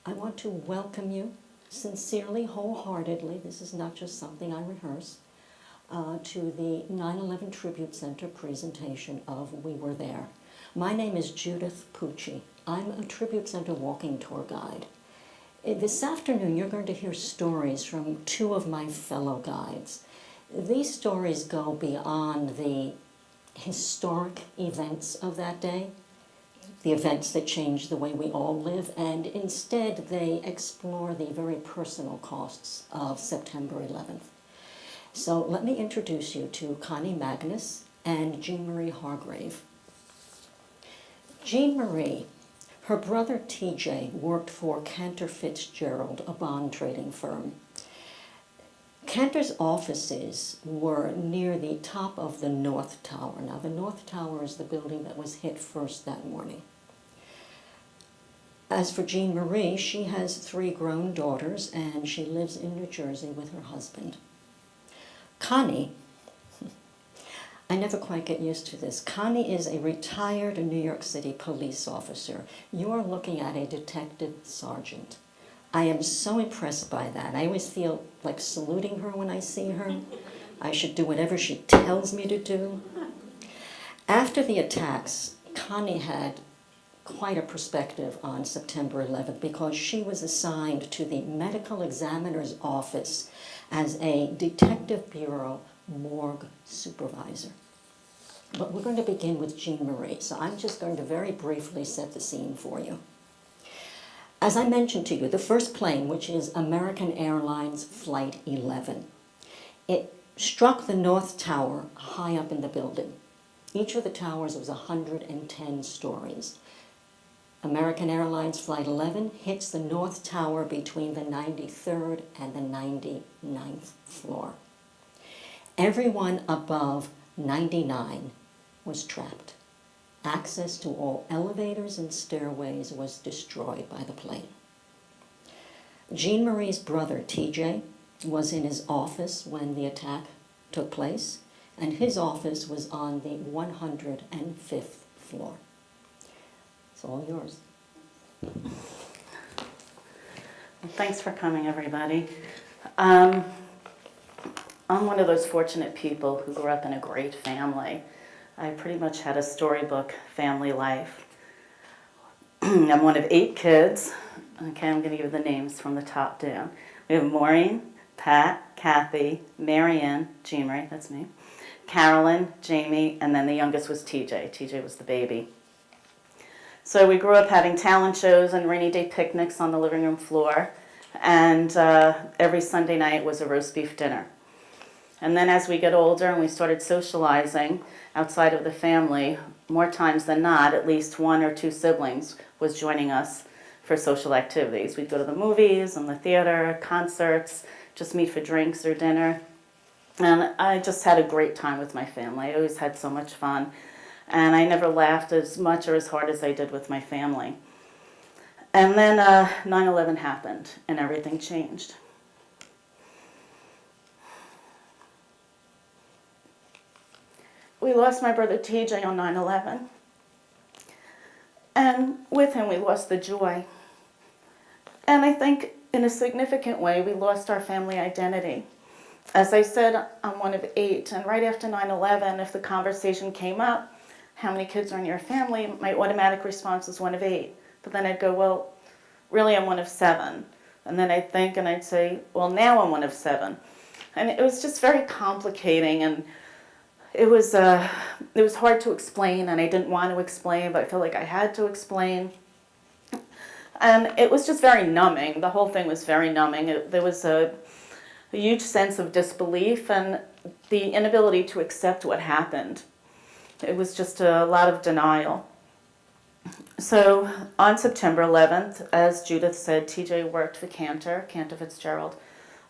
I want to welcome you sincerely, wholeheartedly, this is not just something I rehearse, to the 9/11 Tribute Center presentation of We Were There. My name is Judith Pucci. I'm a Tribute Center walking tour guide. This afternoon you're going to hear stories from two of my fellow guides. These stories go beyond the historic events of that day, the events that change the way we all live, and instead they explore the very personal costs of September 11th. So let me introduce you to Connie Magnus and Jeanmarie Hargrave. Jeanmarie, her brother TJ worked for Cantor Fitzgerald, a bond trading firm. Cantor's offices were near the top of the North Tower. Now, the North Tower is the building that was hit first that morning. As for Jeanmarie, she has 3 grown daughters, and she lives in New Jersey with her husband. Connie, I never quite get used to this. Connie is a retired New York City police officer. You are looking at a detective sergeant. I am so impressed by that. I always feel like saluting her when I see her. I should do whatever she tells me to do. After the attacks, Connie had quite a perspective on September 11th because she was assigned to the medical examiner's office as a detective bureau morgue supervisor. But we're going to begin with Jeanmarie, so I'm just going to very briefly set the scene for you. As I mentioned to you, the first plane, which is American Airlines Flight 11, it struck the North Tower high up in the building. Each of the towers was 110 stories. American Airlines Flight 11 hits the North Tower between the 93rd and the 99th floor. Everyone above 99 was trapped. Access to all elevators and stairways was destroyed by the plane. Jeanmarie's brother, TJ, was in his office when the attack took place, and his office was on the 105th floor. It's all yours. Thanks for coming, everybody. I'm one of those fortunate people who grew up in a great family. I pretty much had a storybook family life. I'm one of 8 kids. Okay, I'm going to give you the names from the top down. We have Maureen, Pat, Kathy, Marianne, Jeanmarie, that's me, Carolyn, Jamie, and then the youngest was TJ. TJ was the baby. So we grew up having talent shows and rainy day picnics on the living room floor, and every Sunday night was a roast beef dinner. And then as we get older and we started socializing outside of the family, more times than not, at least 1 or 2 siblings was joining us for social activities. We'd go to the movies and the theater, concerts, just meet for drinks or dinner. And I just had a great time with my family. I always had so much fun. And I never laughed as much or as hard as I did with my family. And then 9/11 happened and everything changed. We lost my brother TJ on 9/11. And with him we lost the joy. And I think in a significant way we lost our family identity. As I said, I'm one of 8, and right after 9/11, if the conversation came up, how many kids are in your family, my automatic response was one of 8. But then I'd go, well, really I'm one of 7. And then I'd think and I'd say, well, now I'm one of 7. And it was just very complicating, and it was hard to explain, and I didn't want to explain, but I felt like I had to explain. And it was just very numbing. The whole thing was very numbing. There was a huge sense of disbelief and the inability to accept what happened. It was just a lot of denial. So on September 11th, as Judith said, TJ worked for Cantor Fitzgerald,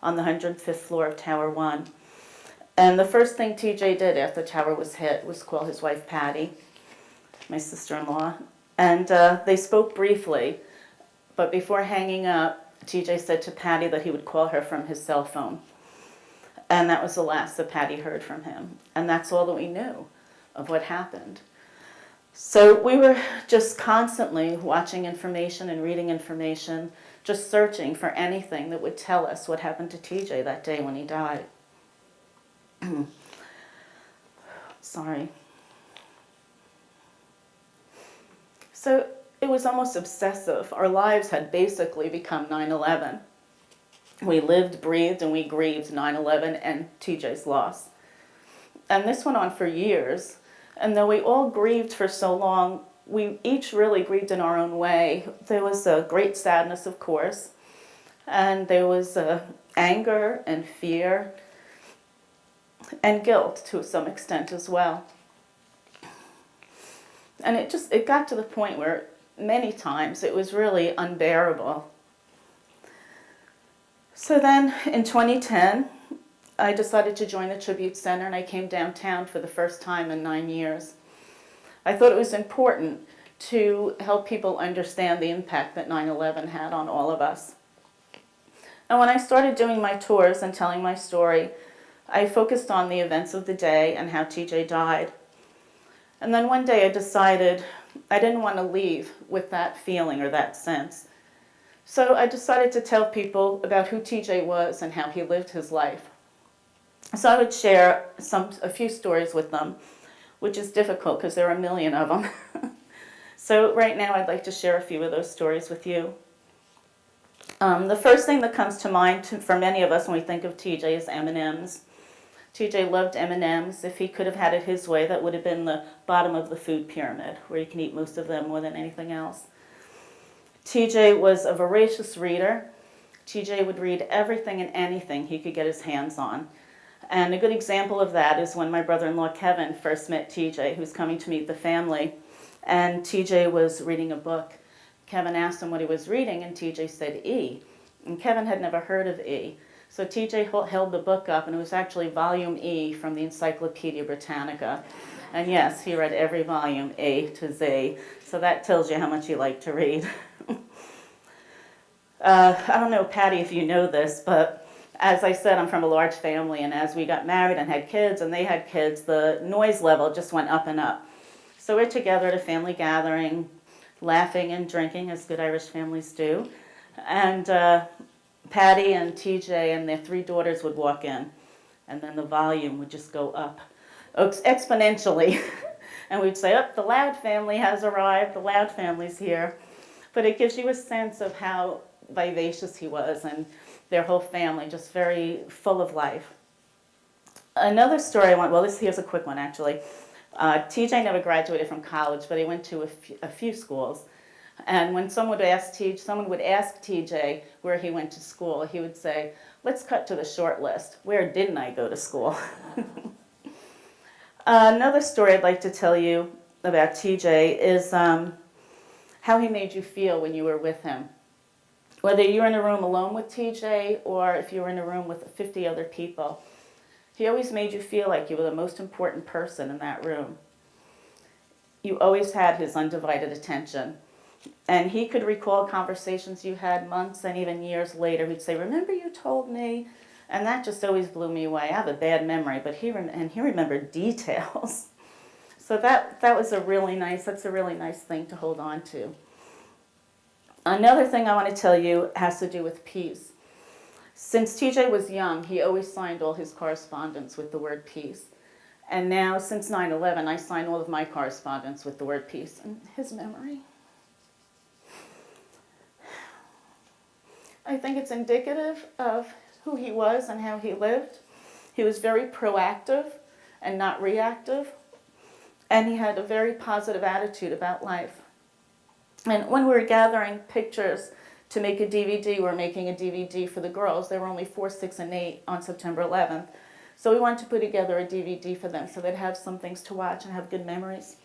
on the 105th floor of Tower 1. And the first thing TJ did after the tower was hit was call his wife Patty, my sister-in-law. And they spoke briefly, but before hanging up, TJ said to Patty that he would call her from his cell phone. And that was the last that Patty heard from him. And that's all that we knew of what happened. So we were just constantly watching information and reading information, just searching for anything that would tell us what happened to TJ that day when he died. Sorry. So it was almost obsessive. Our lives had basically become 9/11. We lived, breathed, and we grieved 9/11 and TJ's loss. And this went on for years. And though we all grieved for so long, we each really grieved in our own way. There was a great sadness, of course, and there was anger and fear and guilt to some extent as well. And it got to the point where many times it was really unbearable. So then in 2010, I decided to join the Tribute Center, and I came downtown for the first time in 9 years. I thought it was important to help people understand the impact that 9/11 had on all of us. And when I started doing my tours and telling my story, I focused on the events of the day and how TJ died. And then one day I decided I didn't want to leave with that feeling or that sense. So I decided to tell people about who TJ was and how he lived his life. So I would share a few stories with them, which is difficult because there are a million of them. So right now I'd like to share a few of those stories with you. The first thing that comes to mind for many of us when we think of TJ is M&Ms. TJ loved M&Ms. If he could have had it his way, that would have been the bottom of the food pyramid, where you can eat most of them more than anything else. TJ was a voracious reader. TJ would read everything and anything he could get his hands on. And a good example of that is when my brother-in-law Kevin first met TJ, who's coming to meet the family, and TJ was reading a book. Kevin asked him what he was reading, and TJ said E. And Kevin had never heard of E. So TJ held the book up, and it was actually volume E from the Encyclopedia Britannica. And yes, he read every volume, A to Z. So that tells you how much he liked to read. I don't know, Patty, if you know this, but as I said, I'm from a large family, and as we got married and had kids, and they had kids, the noise level just went up and up. So we're together at a family gathering, laughing and drinking, as good Irish families do. And Patty and TJ and their 3 daughters would walk in, and then the volume would just go up exponentially. And we'd say, oh, the Loud family has arrived, the Loud family's here. But it gives you a sense of how vivacious he was, and their whole family, just very full of life. Another story here's a quick one actually. TJ never graduated from college, but he went to a few schools. And when someone would ask TJ where he went to school, he would say, let's cut to the short list. Where didn't I go to school? Another story I'd like to tell you about TJ is how he made you feel when you were with him. Whether you're in a room alone with TJ or if you were in a room with 50 other people, he always made you feel like you were the most important person in that room. You always had his undivided attention. And he could recall conversations you had months and even years later. He'd say, remember you told me? And that just always blew me away. I have a bad memory, but he remembered details. So that's a really nice thing to hold on to. Another thing I want to tell you has to do with peace. Since TJ was young, he always signed all his correspondence with the word peace. And now, since 9/11, I sign all of my correspondence with the word peace in his memory. I think it's indicative of who he was and how he lived. He was very proactive and not reactive. And he had a very positive attitude about life. And when we were gathering pictures to make a DVD, we were making a DVD for the girls. They were only 4, 6, and 8 on September 11th. So we wanted to put together a DVD for them so they'd have some things to watch and have good memories.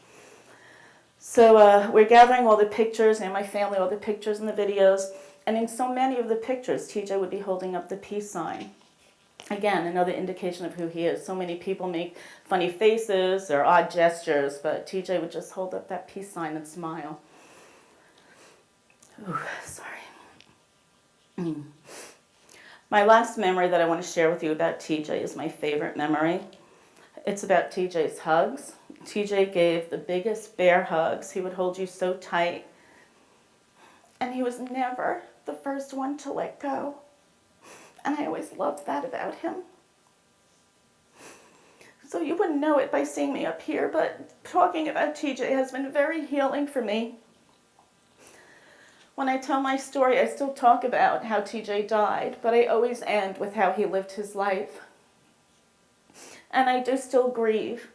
So we're gathering all the pictures, and my family, all the pictures and the videos. And in so many of the pictures, TJ would be holding up the peace sign. Again, another indication of who he is. So many people make funny faces or odd gestures, but TJ would just hold up that peace sign and smile. Ooh, sorry. My last memory that I want to share with you about TJ is my favorite memory. It's about TJ's hugs. TJ gave the biggest bear hugs. He would hold you so tight. And he was never, the first one to let go. And I always loved that about him. So you wouldn't know it by seeing me up here, but talking about TJ has been very healing for me. When I tell my story, I still talk about how TJ died, but I always end with how he lived his life. And I do still grieve,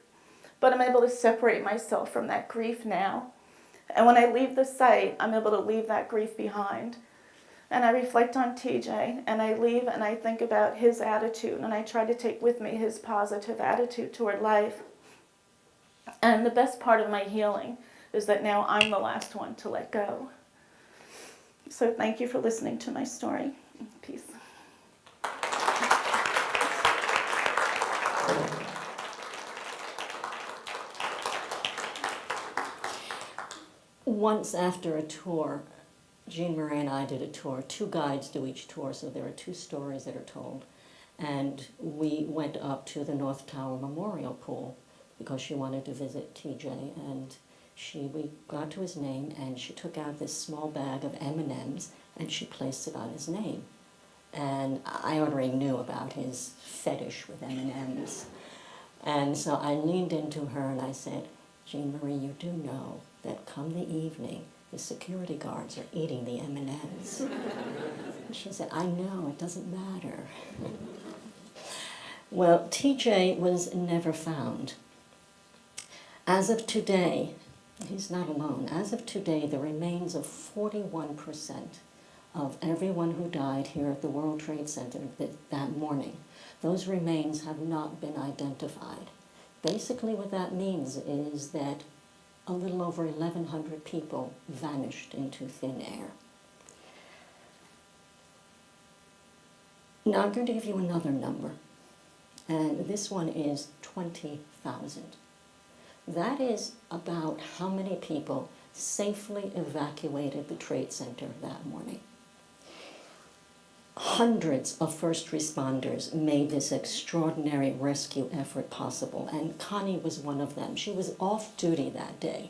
but I'm able to separate myself from that grief now. And when I leave the site, I'm able to leave that grief behind. And I reflect on TJ, and I leave and I think about his attitude, and I try to take with me his positive attitude toward life. And the best part of my healing is that now I'm the last one to let go. So thank you for listening to my story. Peace. Once after a tour, Jeanmarie and I did a tour. 2 guides do each tour, so there are 2 stories that are told. And we went up to the North Tower Memorial Pool because she wanted to visit TJ, and we got to his name, and she took out this small bag of M&Ms and she placed it on his name. And I already knew about his fetish with M&Ms. And so I leaned into her and I said, Jeanmarie, you do know that come the evening, the security guards are eating the M&Ms. And she said, I know, it doesn't matter. Well, TJ was never found. As of today, he's not alone. As of today, the remains of 41% of everyone who died here at the World Trade Center that morning, those remains have not been identified. Basically what that means is that a little over 1,100 people vanished into thin air. Now I'm going to give you another number, and this one is 20,000. That is about how many people safely evacuated the Trade Center that morning. Hundreds of first responders made this extraordinary rescue effort possible, and Connie was one of them. She was off duty that day.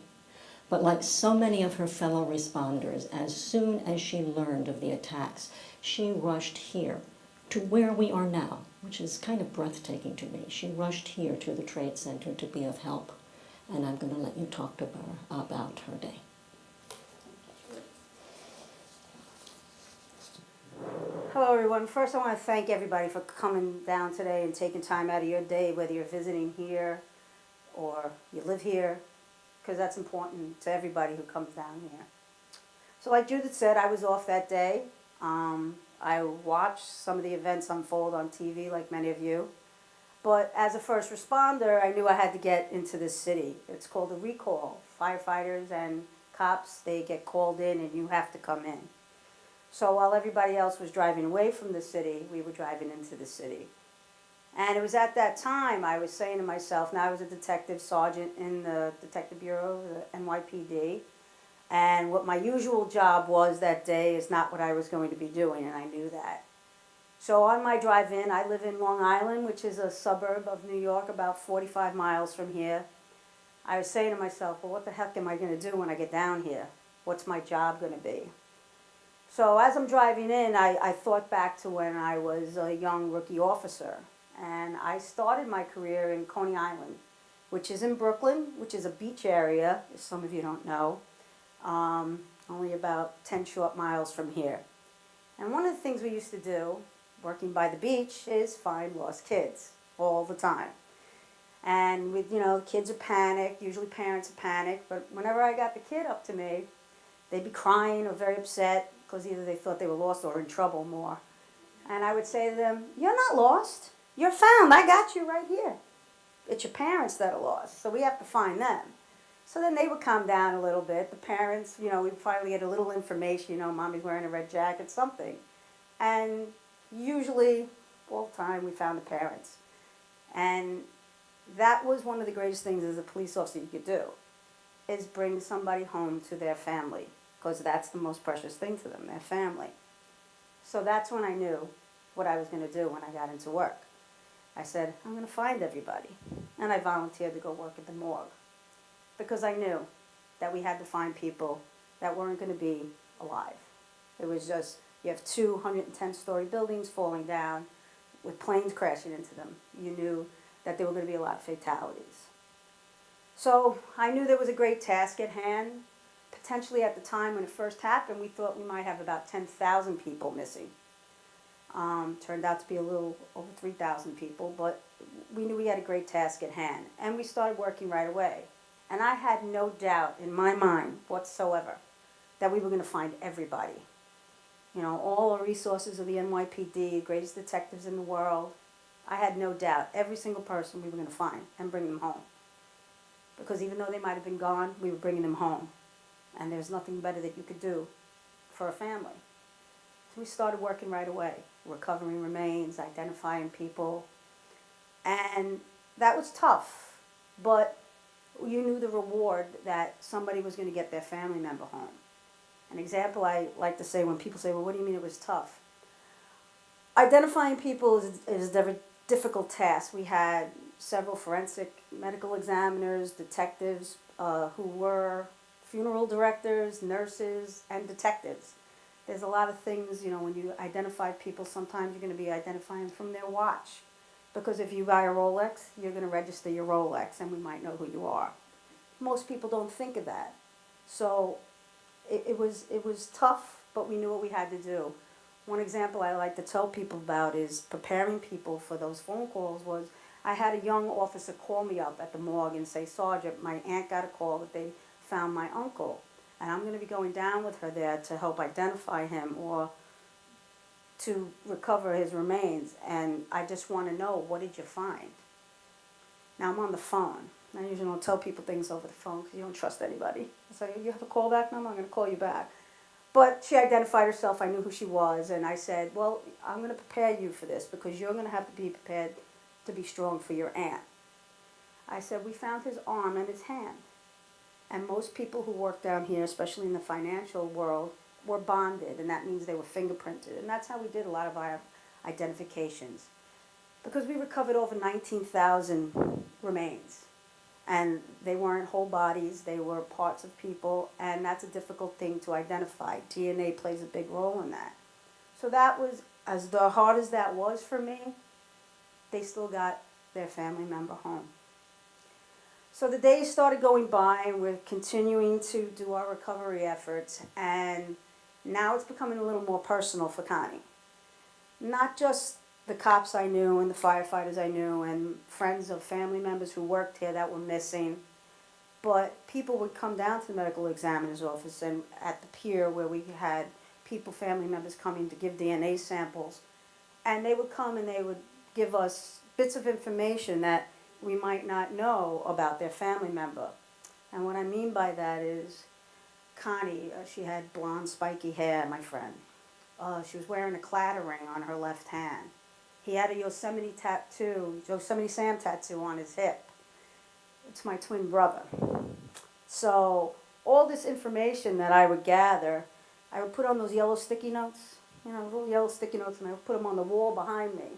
But like so many of her fellow responders, as soon as she learned of the attacks, she rushed here to where we are now, which is kind of breathtaking to me. She rushed here to the Trade Center to be of help, and I'm going to let you talk to her about her day. Hello everyone. First I want to thank everybody for coming down today and taking time out of your day, whether you're visiting here or you live here, because that's important to everybody who comes down here. So like Judith said, I was off that day. I watched some of the events unfold on TV like many of you. But as a first responder, I knew I had to get into this city. It's called a recall. Firefighters and cops, they get called in and you have to come in. So while everybody else was driving away from the city, we were driving into the city. And it was at that time I was saying to myself, now I was a detective sergeant in the Detective Bureau, the NYPD, and what my usual job was that day is not what I was going to be doing, and I knew that. So on my drive in, I live in Long Island, which is a suburb of New York, about 45 miles from here. I was saying to myself, well, what the heck am I going to do when I get down here? What's my job going to be? So as I'm driving in, I thought back to when I was a young rookie officer. And I started my career in Coney Island, which is in Brooklyn, which is a beach area, if some of you don't know. Only about 10 short miles from here. And one of the things we used to do, working by the beach, is find lost kids all the time. And with, kids are panicked, usually parents are panicked, but whenever I got the kid up to me, they'd be crying or very upset because either they thought they were lost or in trouble more. And I would say to them, you're not lost. You're found. I got you right here. It's your parents that are lost, so we have to find them. So then they would calm down a little bit. The parents, we'd finally get a little information, mommy's wearing a red jacket, something. And usually, all the time, we found the parents. And that was one of the greatest things as a police officer you could do, is bring somebody home to their family, because that's the most precious thing to them, their family. So that's when I knew what I was going to do when I got into work. I said, I'm going to find everybody. And I volunteered to go work at the morgue, because I knew that we had to find people that weren't going to be alive. It was just You have 210-story buildings falling down with planes crashing into them. You knew that there were going to be a lot of fatalities. So I knew there was a great task at hand. Potentially at the time when it first happened, we thought we might have about 10,000 people missing. Turned out to be a little over 3,000 people, but we knew we had a great task at hand. And we started working right away. And I had no doubt in my mind whatsoever that we were going to find everybody. You know, all the resources of the NYPD, the greatest detectives in the world. I had no doubt every single person we were going to find and bring them home. Because even though they might have been gone, we were bringing them home. And there's nothing better that you could do for a family. So we started working right away, recovering remains, identifying people. And that was tough, but you knew the reward that somebody was going to get their family member home. An example I like to say when people say, well, what do you mean it was tough? Identifying people is a difficult task. We had several forensic medical examiners, detectives who were funeral directors, nurses, and detectives. There's a lot of things, you know, when you identify people, sometimes you're going to be identifying from their watch. Because if you buy a Rolex, you're going to register your Rolex, and we might know who you are. Most people don't think of that. So it was tough, but we knew what we had to do. One example I like to tell people about is preparing people for those phone calls was I had a young officer call me up at the morgue and say, Sergeant, my aunt got a call that they found my uncle, and I'm going to be going down with her there to help identify him or to recover his remains, and I just want to know, what did you find? Now I'm on the phone. I usually don't tell people things over the phone because you don't trust anybody. So you have a callback number? I'm going to call you back. But she identified herself. I knew who she was, and I said, well, I'm going to prepare you for this because you're going to have to be prepared to be strong for your aunt. I said, we found his arm and his hand. And most people who work down here, especially in the financial world, were bonded, and that means they were fingerprinted. And that's how we did a lot of our identifications. Because we recovered over 19,000 remains. And they weren't whole bodies, they were parts of people, and that's a difficult thing to identify. DNA plays a big role in that. So that was, as hard as that was for me, they still got their family member home. So the days started going by, and we're continuing to do our recovery efforts, and now it's becoming a little more personal for Connie. Not just the cops I knew and the firefighters I knew and friends of family members who worked here that were missing, but people would come down to the medical examiner's office and at the pier where we had people, family members coming to give DNA samples, and they would come and they would give us bits of information that we might not know about their family member. And what I mean by that is Connie, she had blonde spiky hair, my friend. She was wearing a clatter ring on her left hand. He had a Yosemite Sam tattoo on his hip. It's my twin brother. So all this information that I would gather, I would put on those yellow sticky notes, you know, little yellow sticky notes, and I would put them on the wall behind me.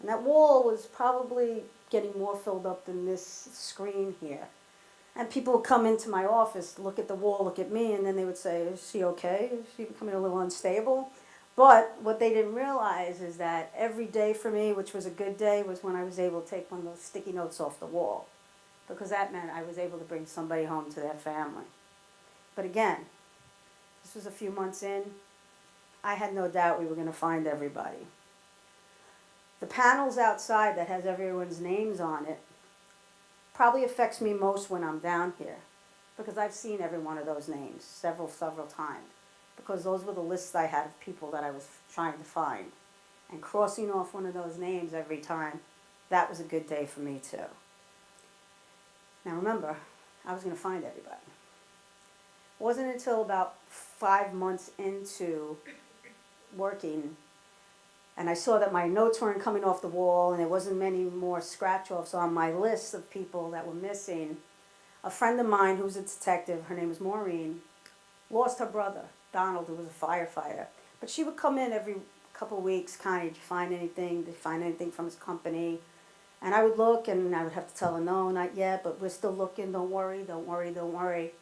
And that wall was probably getting more filled up than this screen here. And people would come into my office, look at the wall, look at me, and then they would say, is she okay? Is she becoming a little unstable? But what they didn't realize is that every day for me, which was a good day, was when I was able to take one of those sticky notes off the wall. Because that meant I was able to bring somebody home to their family. But again, this was a few months in. I had no doubt we were going to find everybody. The panels outside that has everyone's names on it probably affects me most when I'm down here, because I've seen every one of those names several times, because those were the lists I had of people that I was trying to find. And crossing off one of those names every time, that was a good day for me too. Now remember, I was going to find everybody. It wasn't until about 5 months into working, and I saw that my notes weren't coming off the wall, and there wasn't many more scratch-offs on my list of people that were missing. A friend of mine who was a detective, her name was Maureen, lost her brother, Donald, who was a firefighter. But she would come in every couple of weeks, Connie, did you find anything? Did you find anything from his company? And I would look, and I would have to tell her, no, not yet, but we're still looking, don't worry, don't worry, don't worry.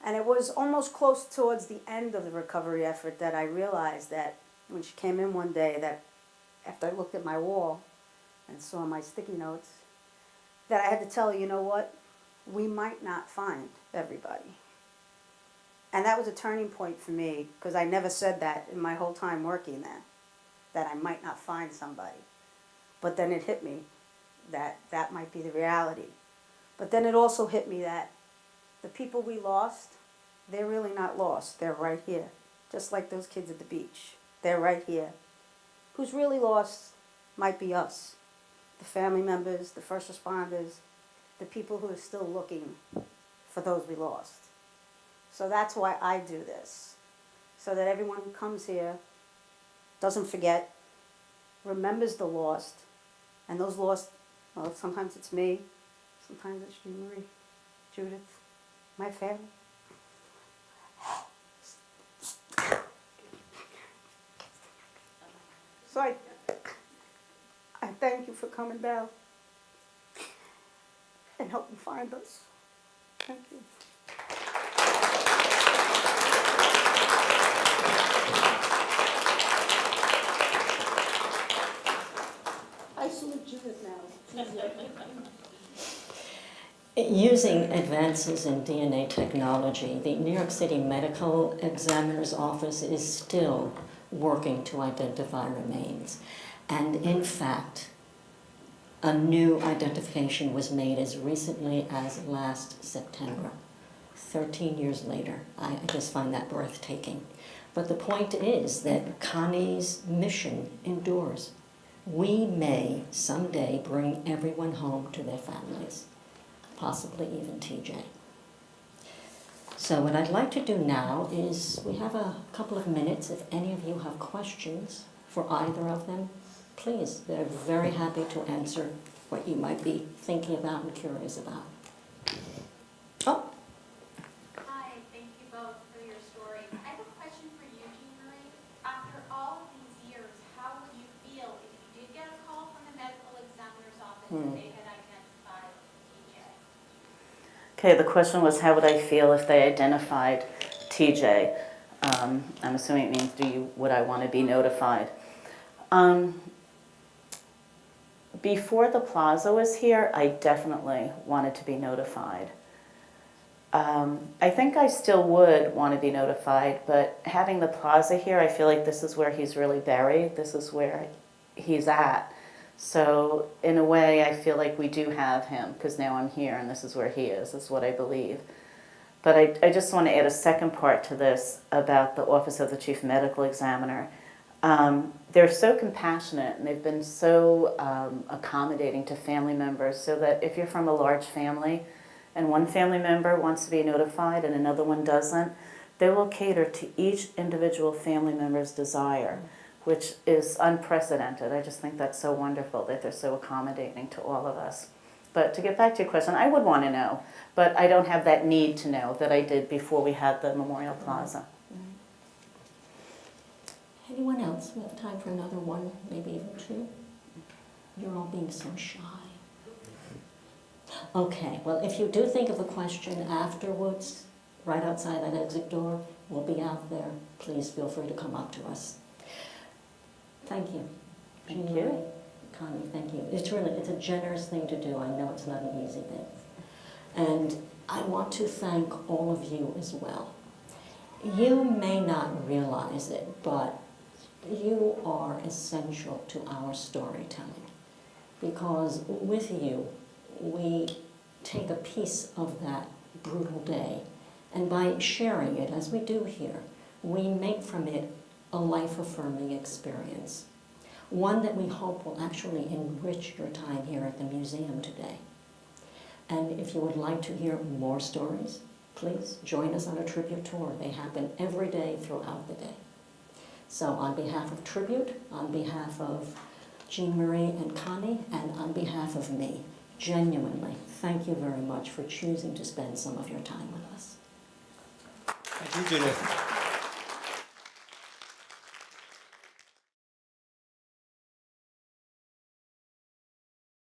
And it was almost close towards the end of the recovery effort that I realized that when she came in one day, that after I looked at my wall and saw my sticky notes, that I had to tell her, you know what, we might not find everybody. And that was a turning point for me, because I never said that in my whole time working there, that I might not find somebody. But then it hit me that that might be the reality. But then it also hit me that the people we lost, they're really not lost. They're right here. Just like those kids at the beach. They're right here. Who's really lost might be us. The family members, the first responders, the people who are still looking for those we lost. So that's why I do this. So that everyone who comes here doesn't forget, remembers the lost, and those lost, well, sometimes it's me, sometimes it's Jeanmarie, Judith, my family. So I thank you for coming down and helping find us. Thank you. I salute Judith now. Using advances in DNA technology, the New York City Medical Examiner's Office is still working to identify remains. And in fact, a new identification was made as recently as last September, 13 years later. I just find that breathtaking. But the point is that Connie's mission endures. We may someday bring everyone home to their families, possibly even TJ. So what I'd like to do now is, we have a couple of minutes. If any of you have questions for either of them, please, they're very happy to answer what you might be thinking about and curious about. Oh. Hi, thank you both for your story. I have a question for you, Jeanmarie. After all of these years, how would you feel if you did get a call from the medical examiner's office that they had identified TJ? Okay, the question was, how would I feel if they identified TJ? I'm assuming it means, would I want to be notified? Before the plaza was here, I definitely wanted to be notified. I think I still would want to be notified, but having the plaza here, I feel like this is where he's really buried. This is where he's at. So in a way, I feel like we do have him, because now I'm here and this is where he is what I believe. But I just want to add a second part to this about the Office of the Chief Medical Examiner. They're so compassionate, and they've been so accommodating to family members, so that if you're from a large family and one family member wants to be notified and another one doesn't, they will cater to each individual family member's desire, which is unprecedented. I just think that's so wonderful that they're so accommodating to all of us. But to get back to your question, I would want to know, but I don't have that need to know that I did before we had the Memorial Plaza. Anyone else? We have time for another one, maybe even two. You're all being so shy. Okay, well, if you do think of a question afterwards, right outside that exit door, we'll be out there. Please feel free to come up to us. Thank you. Thank Jeanmarie, you. Connie, thank you. It's a generous thing to do. I know it's not an easy thing. And I want to thank all of you as well. You may not realize it, but you are essential to our storytelling, because with you, we take a piece of that brutal day, and by sharing it, as we do here, we make from it a life-affirming experience, one that we hope will actually enrich your time here at the museum today. And if you would like to hear more stories, please join us on a tribute tour. They happen every day throughout the day. So on behalf of Tribute, on behalf of Jeanmarie and Connie, and on behalf of me, genuinely, thank you very much for choosing to spend some of your time with us. Thank you, Judith.